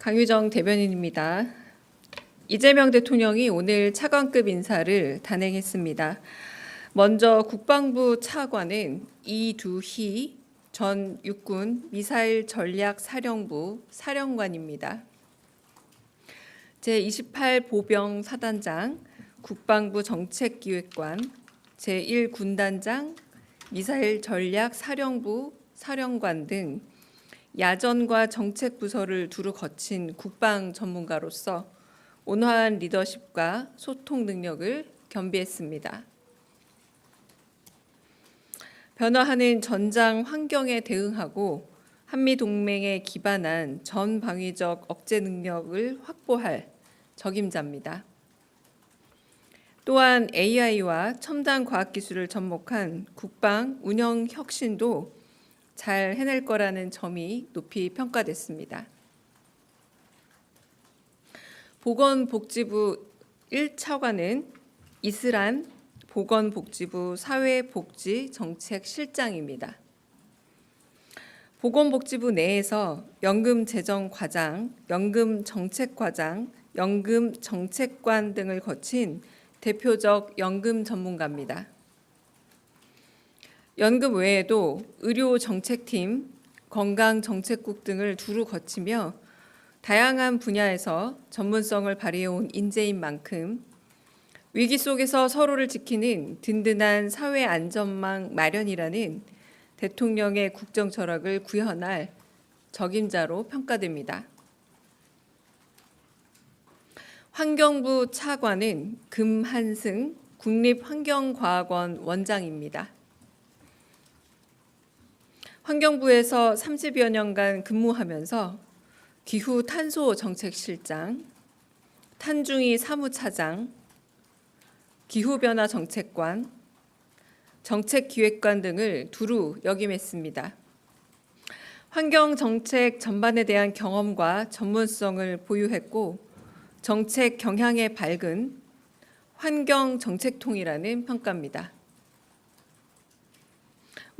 강유정 대변인입니다. 이재명 대통령이 오늘 차관급 인사를 단행했습니다. 먼저 국방부 차관은 이두희 전 육군 미사일 전략사령부 사령관입니다. 제28 보병 사단장, 국방부 정책기획관, 제1군단장, 미사일 전략사령부 사령관 등 야전과 정책부서를 두루 거친 국방 전문가로서 온화한 리더십과 소통 능력을 겸비했습니다. 변화하는 전장 환경에 대응하고 한미동맹에 기반한 전방위적 억제 능력을 확보할 적임자입니다. 또한 AI와 첨단 과학기술을 접목한 국방 운영 혁신도 잘 해낼 거라는 점이 높이 평가됐습니다. 보건복지부 1차관은 이슬한 보건복지부 사회복지정책실장입니다. 보건복지부 내에서 연금재정과장, 연금정책과장, 연금정책관 등을 거친 대표적 연금 전문가입니다. 연금 외에도 의료정책팀, 건강정책국 등을 두루 거치며 다양한 분야에서 전문성을 발휘해온 인재인 만큼 위기 속에서 서로를 지키는 든든한 사회 안전망 마련이라는 대통령의 국정 철학을 구현할 적임자로 평가됩니다. 환경부 차관은 금한승 국립환경과학원 원장입니다. 환경부에서 30여 년간 근무하면서 기후 탄소 정책실장, 탄중이 사무차장, 기후변화 정책관, 정책기획관 등을 두루 역임했습니다. 환경정책 전반에 대한 경험과 전문성을 보유했고 정책 경향에 밝은 환경정책통이라는 평가입니다.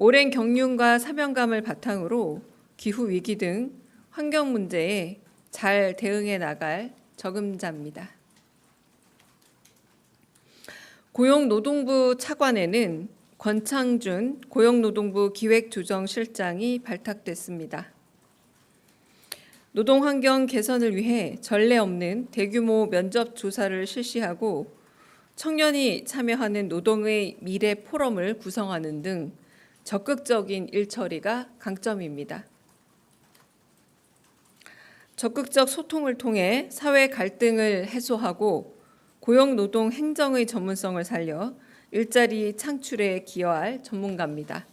오랜 경륜과 사명감을 바탕으로 기후위기 등 환경 문제에 잘 대응해 나갈 적임자입니다. 고용노동부 차관에는 권창준 고용노동부 기획조정실장이 발탁됐습니다. 노동환경 개선을 위해 전례 없는 대규모 면접 조사를 실시하고 청년이 참여하는 노동의 미래 포럼을 구성하는 등 적극적인 일처리가 강점입니다. 적극적 소통을 통해 사회 갈등을 해소하고 고용노동 행정의 전문성을 살려 일자리 창출에 기여할 전문가입니다.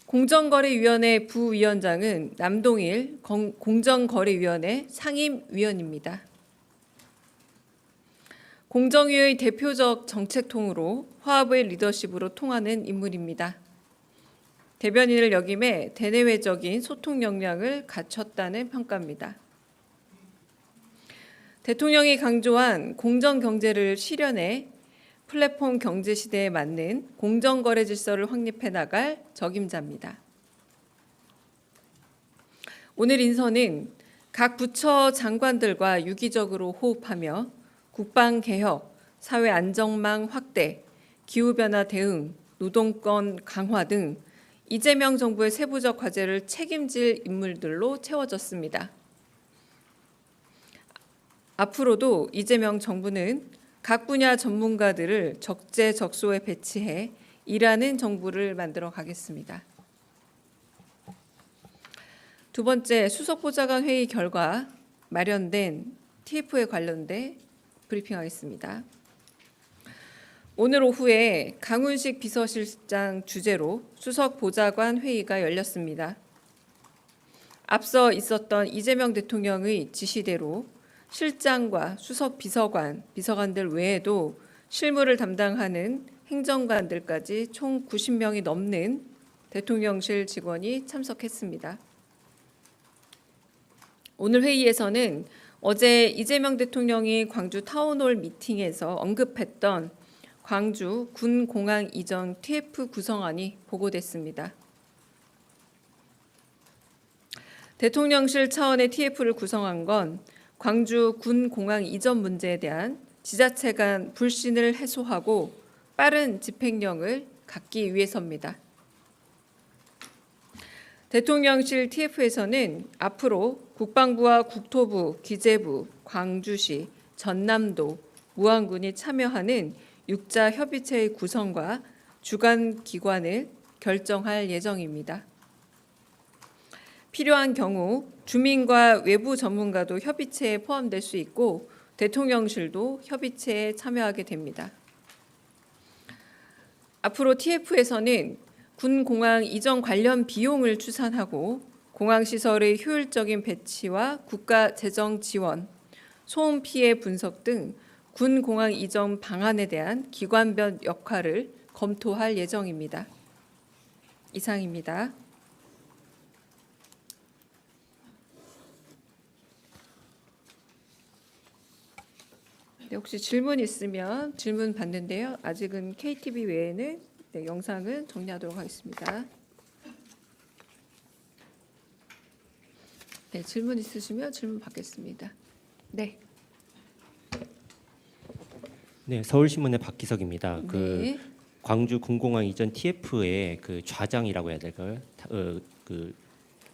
공정거래위원회 부위원장은 남동일 공정거래위원회 상임위원입니다. 공정위의 대표적 정책통으로 화합의 리더십으로 통하는 인물입니다. 대변인을 역임해 대내외적인 소통 역량을 갖췄다는 평가입니다. 대통령이 강조한 공정경제를 실현해 플랫폼 경제 시대에 맞는 공정거래 질서를 확립해 나갈 적임자입니다. 오늘 인선은 각 부처 장관들과 유기적으로 호흡하며 국방개혁, 사회안정망 확대, 기후변화 대응, 노동권 강화 등 이재명 정부의 세부적 과제를 책임질 인물들로 채워졌습니다. 앞으로도 이재명 정부는 각 분야 전문가들을 적재적소에 배치해 일하는 정부를 만들어 가겠습니다. 두 번째, 수석보좌관 회의 결과 마련된 TF에 관련돼 브리핑하겠습니다. 오늘 오후에 강훈식 비서실장 주재로 수석보좌관 회의가 열렸습니다. 앞서 있었던 이재명 대통령의 지시대로 실장과 수석 비서관, 비서관들 외에도 실무를 담당하는 행정관들까지 총 90명이 넘는 대통령실 직원이 참석했습니다. 오늘 회의에서는 어제 이재명 대통령이 광주 타운홀 미팅에서 언급했던 광주 군공항 이전 TF 구성안이 보고됐습니다. 대통령실 차원의 TF를 구성한 건 광주 군공항 이전 문제에 대한 지자체 간 불신을 해소하고 빠른 집행력을 갖기 위해서입니다. 대통령실 TF에서는 앞으로 국방부와 국토부, 기재부, 광주시, 전남도, 무안군이 참여하는 육자 협의체의 구성과 주관 기관을 결정할 예정입니다. 필요한 경우 주민과 외부 전문가도 협의체에 포함될 수 있고 대통령실도 협의체에 참여하게 됩니다. 앞으로 TF에서는 군공항 이전 관련 비용을 추산하고 공항시설의 효율적인 배치와 국가 재정 지원, 소음 피해 분석 등 군공항 이전 방안에 대한 기관별 역할을 검토할 예정입니다. 이상입니다. 네, 혹시 질문 있으면 질문 받는데요. 아직은 KTV 외에는 영상은 정리하도록 하겠습니다. 네, 질문 있으시면 질문 받겠습니다. 네. 네, 서울신문의 박기석입니다. 네. 광주 군공항 이전 TF의 그 좌장이라고 해야 될까요? 그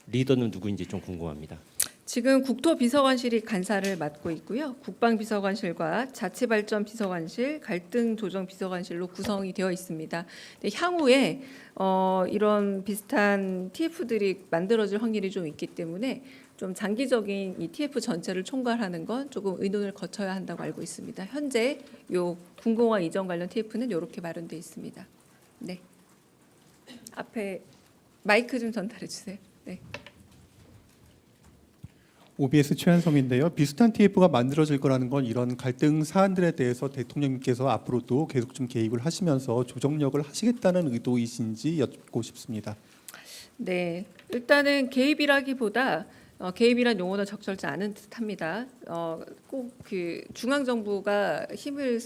리더는 누구인지 좀 궁금합니다. 지금 국토비서관실이 간사를 맡고 있고요. 국방비서관실과 자치발전비서관실, 갈등조정비서관실로 구성이 되어 있습니다. 향후에 이런 비슷한 TF들이 만들어질 확률이 좀 있기 때문에 좀 장기적인 이 TF 전체를 총괄하는 건 조금 의논을 거쳐야 한다고 알고 있습니다. 현재 요 군공항 이전 관련 TF는 이렇게 마련되어 있습니다. 네. 앞에 마이크 좀 전달해 주세요. 네. OBS 최한성인데요. 비슷한 TF가 만들어질 거라는 건 이런 갈등 사안들에 대해서 대통령님께서 앞으로도 계속 좀 개입을 하시면서 조정력을 하시겠다는 의도이신지 여쭙고 싶습니다. 네, 일단은 개입이라기보다 개입이란 용어는 적절치 않은 듯합니다. 꼭 그 중앙 정부가 힘을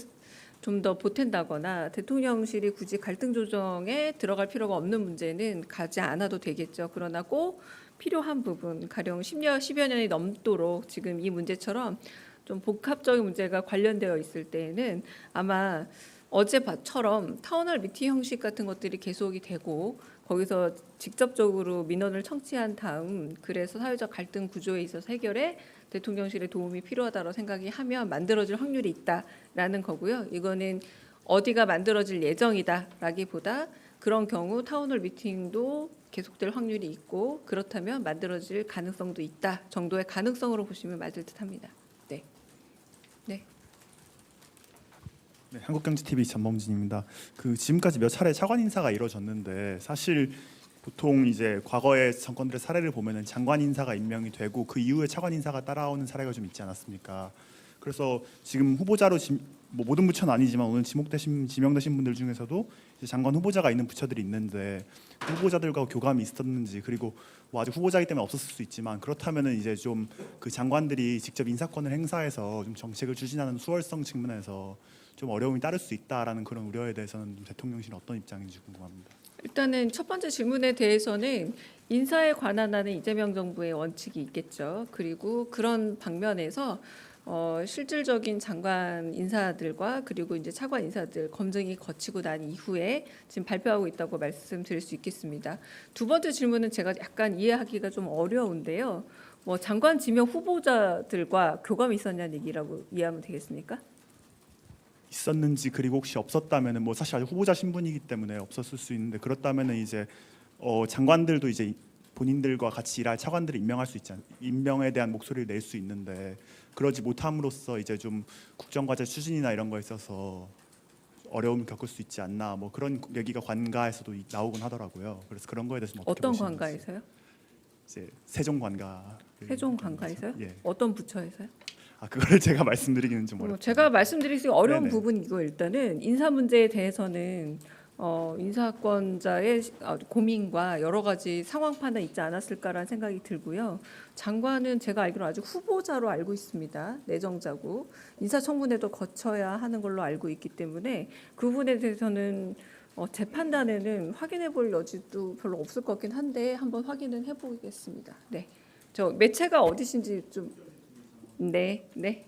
좀 더 보탠다거나 대통령실이 굳이 갈등 조정에 들어갈 필요가 없는 문제는 가지 않아도 되겠죠. 그러나 꼭 필요한 부분, 가령 10여 년이 넘도록 지금 이 문제처럼 좀 복합적인 문제가 관련되어 있을 때에는 아마 어제처럼 타운홀 미팅 형식 같은 것들이 계속이 되고 거기서 직접적으로 민원을 청취한 다음 그래서 사회적 갈등 구조에 있어서 해결에 대통령실의 도움이 필요하다고 생각이 하면 만들어질 확률이 있다라는 거고요. 이거는 어디가 만들어질 예정이다라기보다 그런 경우 타운홀 미팅도 계속될 확률이 있고 그렇다면 만들어질 가능성도 있다 정도의 가능성으로 보시면 맞을 듯합니다. 네. 네. 네, 한국경제TV 전범진입니다. 지금까지 몇 차례 차관 인사가 이루어졌는데 사실 보통 이제 과거의 정권들의 사례를 보면은 장관 인사가 임명이 되고 그 이후에 차관 인사가 따라오는 사례가 좀 있지 않았습니까? 그래서 지금 후보자로 뭐 모든 부처는 아니지만 오늘 지명되신 분들 중에서도 이제 장관 후보자가 있는 부처들이 있는데 그 후보자들과 교감이 있었는지 그리고 뭐 아직 후보자이기 때문에 없었을 수 있지만 그렇다면은 이제 좀 그 장관들이 직접 인사권을 행사해서 좀 정책을 추진하는 수월성 측면에서 좀 어려움이 따를 수 있다라는 그런 우려에 대해서는 대통령실은 어떤 입장인지 궁금합니다. 일단은 첫 번째 질문에 대해서는 인사에 관한 하는 이재명 정부의 원칙이 있겠죠. 그리고 그런 방면에서 실질적인 장관 인사들과 그리고 이제 차관 인사들 검증이 거치고 난 이후에 지금 발표하고 있다고 말씀드릴 수 있겠습니다. 두 번째 질문은 제가 약간 이해하기가 좀 어려운데요. 뭐 장관 지명 후보자들과 교감이 있었냐는 얘기라고 이해하면 되겠습니까? 있었는지 그리고 혹시 없었다면은 뭐 사실 아직 후보자 신분이기 때문에 없었을 수 있는데 그렇다면은 이제 장관들도 이제 본인들과 같이 일할 차관들을 임명할 수 있지 임명에 대한 목소리를 낼 수 있는데 그러지 못함으로써 이제 좀 국정과제 추진이나 이런 거에 있어서 어려움을 겪을 수 있지 않나 뭐 그런 얘기가 관가에서도 나오곤 하더라고요. 그래서 그런 거에 대해서 어떻게 어떤 보시는지. 관가에서요? 이제 세종관가. 세종관가에서요? 예. 어떤 부처에서요? 그거를 제가 말씀드리기는 좀 어렵죠. 제가 말씀드리기 어려운 네네. 부분이고 일단은 인사 문제에 대해서는 인사권자의 고민과 여러 가지 상황 판단 있지 않았을까라는 생각이 들고요. 장관은 제가 알기로 아직 후보자로 알고 있습니다. 내정자고 인사청문회도 거쳐야 하는 걸로 알고 있기 때문에 그 부분에 대해서는 제 판단에는 확인해 볼 여지도 별로 없을 것 같긴 한데 한번 확인은 해보겠습니다. 네. 저 매체가 어디신지 좀 네, 네.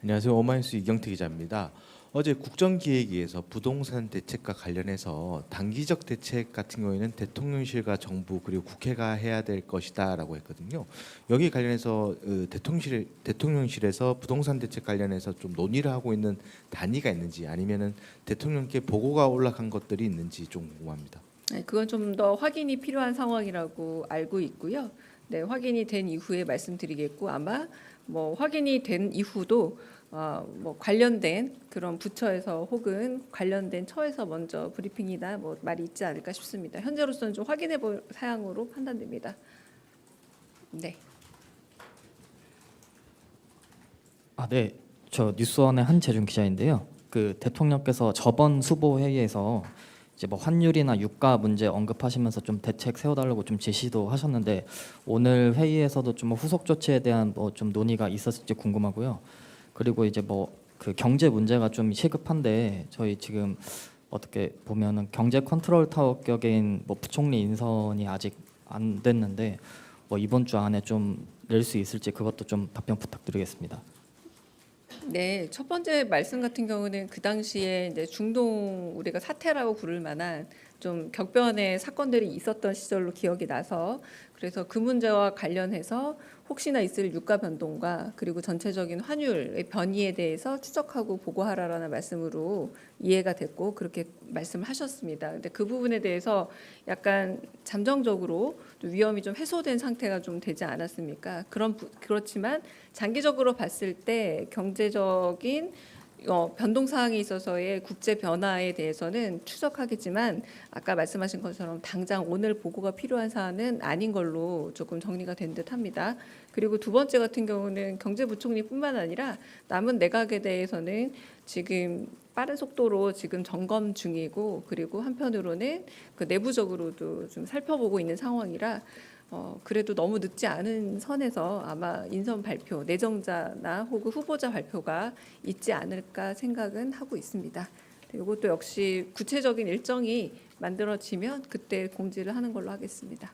안녕하세요. 오마이뉴스 이경태 기자입니다. 어제 국정기획위에서 부동산 대책과 관련해서 단기적 대책 같은 경우에는 대통령실과 정부 그리고 국회가 해야 될 것이다라고 했거든요. 여기 관련해서 대통령실에서 부동산 대책 관련해서 좀 논의를 하고 있는 단위가 있는지 아니면은 대통령께 보고가 올라간 것들이 있는지 좀 궁금합니다. 네, 그건 좀 더 확인이 필요한 상황이라고 알고 있고요. 네, 확인이 된 이후에 말씀드리겠고 아마 뭐 확인이 된 이후도 뭐 관련된 그런 부처에서 혹은 관련된 처에서 먼저 브리핑이나 뭐 말이 있지 않을까 싶습니다. 현재로서는 좀 확인해 볼 사항으로 판단됩니다. 네. 네. 저 뉴스원의 한재준 기자인데요. 그 대통령께서 저번 수보 회의에서 이제 뭐 환율이나 유가 문제 언급하시면서 좀 대책 세워달라고 좀 제시도 하셨는데 오늘 회의에서도 좀 후속 조치에 대한 뭐 좀 논의가 있었을지 궁금하고요. 그리고 이제 뭐 그 경제 문제가 좀 시급한데 저희 지금 어떻게 보면은 경제 컨트롤 타워 격인 뭐 부총리 인선이 아직 안 됐는데 뭐 이번 주 안에 좀 낼 수 있을지 그것도 좀 답변 부탁드리겠습니다. 네, 첫 번째 말씀 같은 경우는 그 당시에 이제 중동 우리가 사태라고 부를 만한 좀 격변의 사건들이 있었던 시절로 기억이 나서 그래서 그 문제와 관련해서 혹시나 있을 유가 변동과 그리고 전체적인 환율의 변이에 대해서 추적하고 보고하라라는 말씀으로 이해가 됐고 그렇게 말씀을 하셨습니다. 근데 그 부분에 대해서 약간 잠정적으로 위험이 좀 해소된 상태가 좀 되지 않았습니까? 그렇지만 장기적으로 봤을 때 경제적인 변동 사항에 있어서의 국제 변화에 대해서는 추적하겠지만 아까 말씀하신 것처럼 당장 오늘 보고가 필요한 사안은 아닌 걸로 조금 정리가 된 듯합니다. 그리고 두 번째 같은 경우는 경제부총리뿐만 아니라 남은 내각에 대해서는 지금 빠른 속도로 지금 점검 중이고 그리고 한편으로는 그 내부적으로도 좀 살펴보고 있는 상황이라 그래도 너무 늦지 않은 선에서 아마 인선 발표, 내정자나 혹은 후보자 발표가 있지 않을까 생각은 하고 있습니다. 이것도 역시 구체적인 일정이 만들어지면 그때 공지를 하는 걸로 하겠습니다.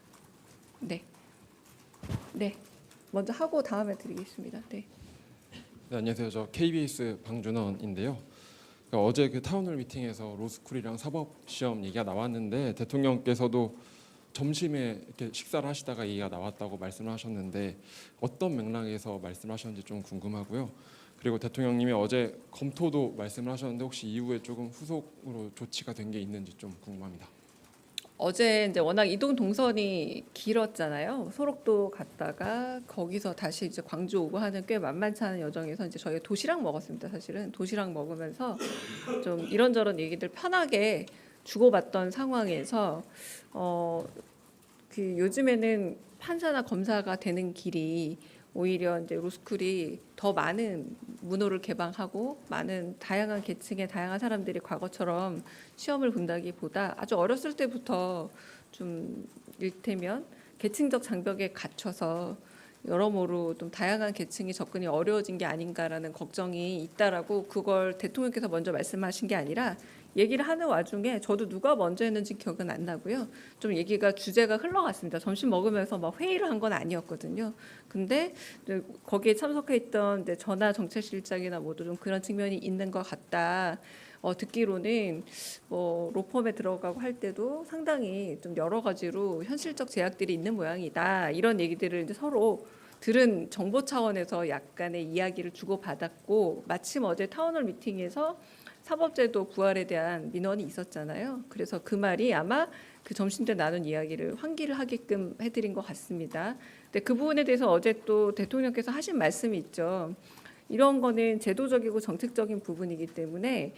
네, 네, 먼저 하고 다음에 드리겠습니다. 네. 네, 안녕하세요. 저 KBS 방준원인데요. 그러니까 어제 그 타운홀 미팅에서 로스쿨이랑 사법 시험 얘기가 나왔는데 대통령께서도 점심에 이렇게 식사를 하시다가 얘기가 나왔다고 말씀을 하셨는데 어떤 맥락에서 말씀하셨는지 좀 궁금하고요. 그리고 대통령님이 어제 검토도 말씀을 하셨는데 혹시 이후에 조금 후속으로 조치가 된 게 있는지 좀 궁금합니다. 어제 이제 워낙 이동 동선이 길었잖아요. 소록도 갔다가 거기서 다시 이제 광주 오고 하는 꽤 만만치 않은 여정에서 이제 저희가 도시락 먹었습니다. 사실은 도시락 먹으면서 좀 이런저런 얘기들 편하게 주고받던 상황에서 그 요즘에는 판사나 검사가 되는 길이 오히려 이제 로스쿨이 더 많은 문호를 개방하고 많은 다양한 계층의 다양한 사람들이 과거처럼 시험을 본다기보다 아주 어렸을 때부터 좀 일테면 계층적 장벽에 갇혀서 여러모로 좀 다양한 계층이 접근이 어려워진 게 아닌가라는 걱정이 있다라고 그걸 대통령께서 먼저 말씀하신 게 아니라 얘기를 하는 와중에 저도 누가 먼저 했는지 기억은 안 나고요. 좀 얘기가 주제가 흘러갔습니다. 점심 먹으면서 막 회의를 한 건 아니었거든요. 근데 거기에 참석해 있던 전하 정책실장이나 모두 좀 그런 측면이 있는 것 같다. 듣기로는 뭐 로펌에 들어가고 할 때도 상당히 좀 여러 가지로 현실적 제약들이 있는 모양이다. 이런 얘기들을 이제 서로 들은 정보 차원에서 약간의 이야기를 주고받았고 마침 어제 타운홀 미팅에서 사법제도 부활에 대한 민원이 있었잖아요. 그래서 그 말이 아마 그 점심 때 나눈 이야기를 환기를 하게끔 해드린 것 같습니다. 근데 그 부분에 대해서 어제 또 대통령께서 하신 말씀이 있죠. 이런 거는 제도적이고 정책적인 부분이기 때문에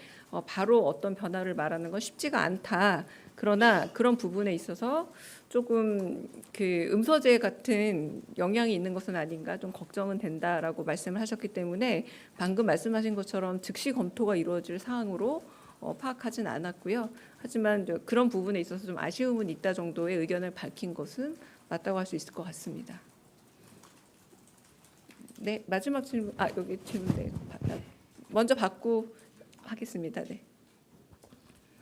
바로 어떤 변화를 말하는 건 쉽지가 않다. 그러나 그런 부분에 있어서 조금 그 음서제 같은 영향이 있는 것은 아닌가 좀 걱정은 된다라고 말씀을 하셨기 때문에 방금 말씀하신 것처럼 즉시 검토가 이루어질 사항으로 파악하진 않았고요. 하지만 그런 부분에 있어서 좀 아쉬움은 있다 정도의 의견을 밝힌 것은 맞다고 할 수 있을 것 같습니다. 네, 마지막 질문. 여기 질문 네. 먼저 받고 하겠습니다. 네.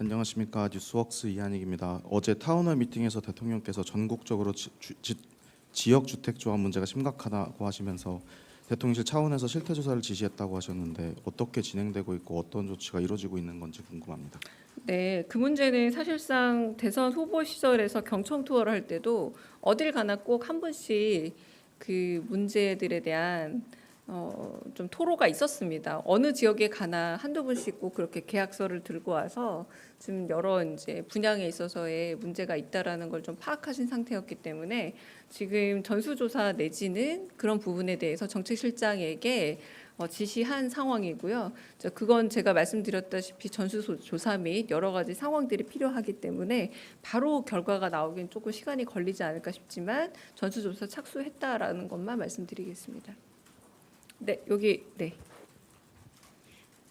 안녕하십니까, 뉴스웍스 이한익입니다. 어제 타운홀 미팅에서 대통령께서 전국적으로 지역 주택 조합 문제가 심각하다고 하시면서 대통령실 차원에서 실태 조사를 지시했다고 하셨는데 어떻게 진행되고 있고 어떤 조치가 이루어지고 있는 건지 궁금합니다. 네, 그 문제는 사실상 대선 후보 시절에서 경청 투어를 할 때도 어딜 가나 꼭 한 분씩 그 문제들에 대한 좀 토로가 있었습니다. 어느 지역에 가나 한두 분씩 꼭 그렇게 계약서를 들고 와서 지금 여러 이제 분양에 있어서의 문제가 있다라는 걸 좀 파악하신 상태였기 때문에 지금 전수조사 내지는 그런 부분에 대해서 정책실장에게 지시한 상황이고요. 그건 제가 말씀드렸다시피 전수조사 및 여러 가지 상황들이 필요하기 때문에 바로 결과가 나오긴 조금 시간이 걸리지 않을까 싶지만 전수조사 착수했다라는 것만 말씀드리겠습니다. 네, 여기 네.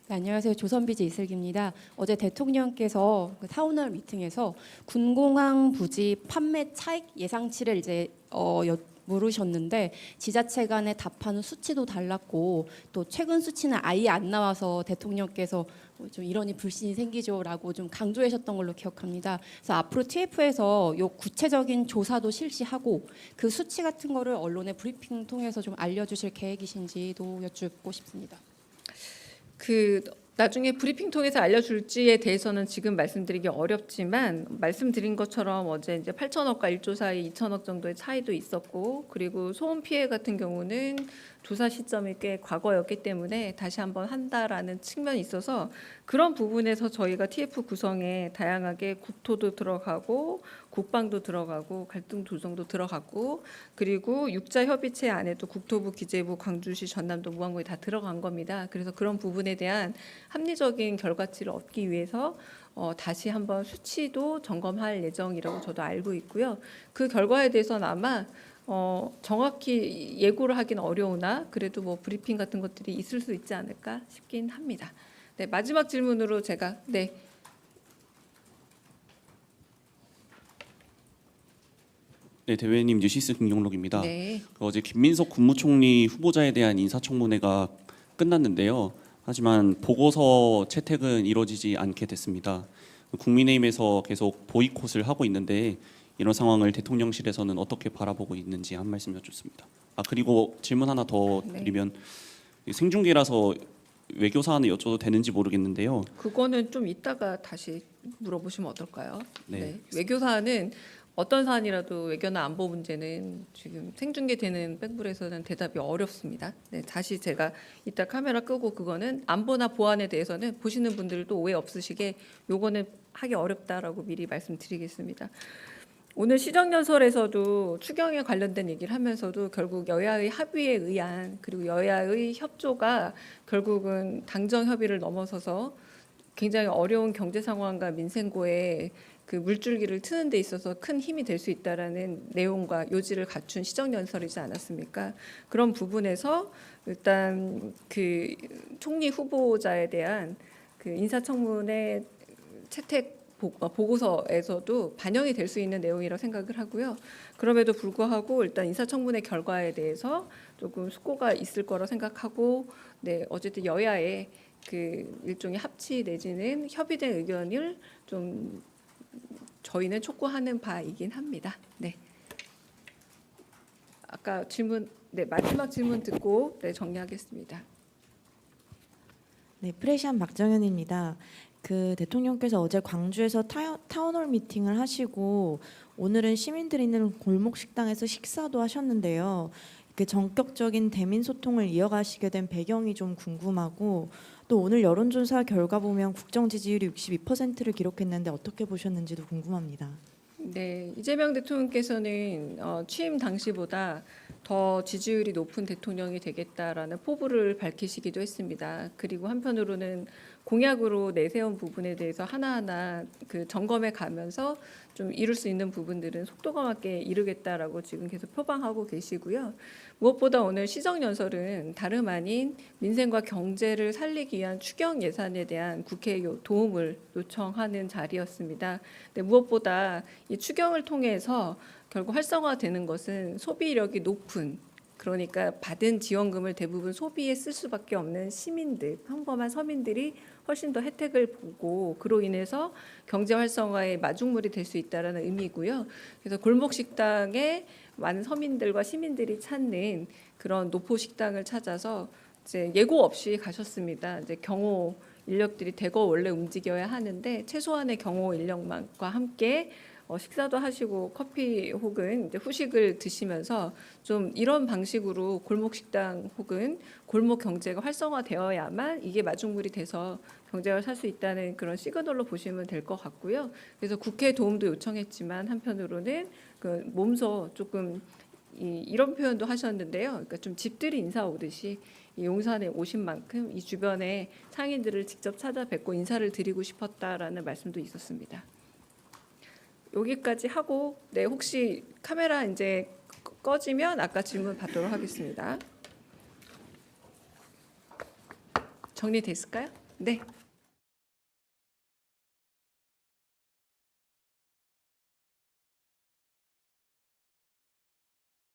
네, 안녕하세요. 조선비즈 이슬기입니다. 어제 대통령께서 그 타운홀 미팅에서 군공항 부지 판매 차익 예상치를 이제 물으셨는데 지자체 간에 답하는 수치도 달랐고 또 최근 수치는 아예 안 나와서 대통령께서 좀 이러니 불신이 생기죠라고 좀 강조하셨던 걸로 기억합니다. 그래서 앞으로 TF에서 요 구체적인 조사도 실시하고 그 수치 같은 거를 언론의 브리핑 통해서 좀 알려주실 계획이신지도 여쭙고 싶습니다. 그 나중에 브리핑 통해서 알려줄지에 대해서는 지금 말씀드리기 어렵지만 말씀드린 것처럼 어제 이제 8천억과 1조 사이 2천억 정도의 차이도 있었고 그리고 소음 피해 같은 경우는 조사 시점이 꽤 과거였기 때문에 다시 한번 한다라는 측면이 있어서 그런 부분에서 저희가 TF 구성에 다양하게 국토도 들어가고 국방도 들어가고 갈등 조정도 들어가고 그리고 육자 협의체 안에도 국토부, 기재부, 광주시, 전남도, 무안군이 다 들어간 겁니다. 그래서 그런 부분에 대한 합리적인 결과치를 얻기 위해서 다시 한번 수치도 점검할 예정이라고 저도 알고 있고요. 그 결과에 대해서는 아마 정확히 예고를 하기는 어려우나 그래도 뭐 브리핑 같은 것들이 있을 수 있지 않을까 싶긴 합니다. 네, 마지막 질문으로 제가 네. 네, 대회님 뉴시스 김용록입니다. 네. 어제 김민석 국무총리 후보자에 대한 인사청문회가 끝났는데요. 하지만 보고서 채택은 이루어지지 않게 됐습니다. 국민의힘에서 계속 보이콧을 하고 있는데 이런 상황을 대통령실에서는 어떻게 바라보고 있는지 한 말씀 여쭙습니다. 그리고 질문 하나 더 드리면 생중계라서 외교 사안을 여쭤도 되는지 모르겠는데요. 그거는 좀 이따가 다시 물어보시면 어떨까요? 네. 외교 사안은 어떤 사안이라도 외교나 안보 문제는 지금 생중계되는 백불에서는 대답이 어렵습니다. 네, 다시 제가 이따 카메라 끄고 그거는 안보나 보안에 대해서는 보시는 분들도 오해 없으시게 요거는 하기 어렵다라고 미리 말씀드리겠습니다. 오늘 시정연설에서도 추경에 관련된 얘기를 하면서도 결국 여야의 합의에 의한 그리고 여야의 협조가 결국은 당정 협의를 넘어서서 굉장히 어려운 경제 상황과 민생고에 그 물줄기를 트는 데 있어서 큰 힘이 될 수 있다라는 내용과 요지를 갖춘 시정연설이지 않았습니까? 그런 부분에서 일단 그 총리 후보자에 대한 그 인사청문회 채택 보고서에서도 반영이 될 수 있는 내용이라고 생각을 하고요. 그럼에도 불구하고 일단 인사청문회 결과에 대해서 조금 숙고가 있을 거라 생각하고, 네, 어쨌든 여야의 그 일종의 합치 내지는 협의된 의견을 좀 저희는 촉구하는 바이긴 합니다. 네. 아까 질문, 네, 마지막 질문 듣고 네, 정리하겠습니다. 네, 프레시안 박정현입니다. 그 대통령께서 어제 광주에서 타운홀 미팅을 하시고 오늘은 시민들이 있는 골목 식당에서 식사도 하셨는데요. 그 전격적인 대민 소통을 이어가시게 된 배경이 좀 궁금하고 또 오늘 여론조사 결과 보면 국정 지지율이 62%를 기록했는데 어떻게 보셨는지도 궁금합니다. 네, 이재명 대통령께서는 취임 당시보다 더 지지율이 높은 대통령이 되겠다라는 포부를 밝히시기도 했습니다. 그리고 한편으로는 공약으로 내세운 부분에 대해서 하나하나 그 점검해 가면서 좀 이룰 수 있는 부분들은 속도감 있게 이루겠다라고 지금 계속 표방하고 계시고요. 무엇보다 오늘 시정연설은 다름 아닌 민생과 경제를 살리기 위한 추경 예산에 대한 국회의 도움을 요청하는 자리였습니다. 근데 무엇보다 이 추경을 통해서 결국 활성화되는 것은 소비력이 높은 그러니까 받은 지원금을 대부분 소비에 쓸 수밖에 없는 시민들, 평범한 서민들이 훨씬 더 혜택을 보고 그로 인해서 경제 활성화의 마중물이 될 수 있다라는 의미고요. 그래서 골목 식당에 많은 서민들과 시민들이 찾는 그런 노포 식당을 찾아서 이제 예고 없이 가셨습니다. 이제 경호 인력들이 대거 원래 움직여야 하는데 최소한의 경호 인력만과 함께 식사도 하시고 커피 혹은 이제 후식을 드시면서 좀 이런 방식으로 골목 식당 혹은 골목 경제가 활성화되어야만 이게 마중물이 돼서 경제가 살 수 있다는 그런 시그널로 보시면 될 것 같고요. 그래서 국회 도움도 요청했지만 한편으로는 그 몸소 조금 이런 표현도 하셨는데요. 그러니까 좀 집들이 인사 오듯이 이 용산에 오신 만큼 이 주변에 상인들을 직접 찾아뵙고 인사를 드리고 싶었다라는 말씀도 있었습니다. 여기까지 하고 네 혹시 카메라 이제 꺼지면 아까 질문 받도록 하겠습니다. 정리됐을까요? 네.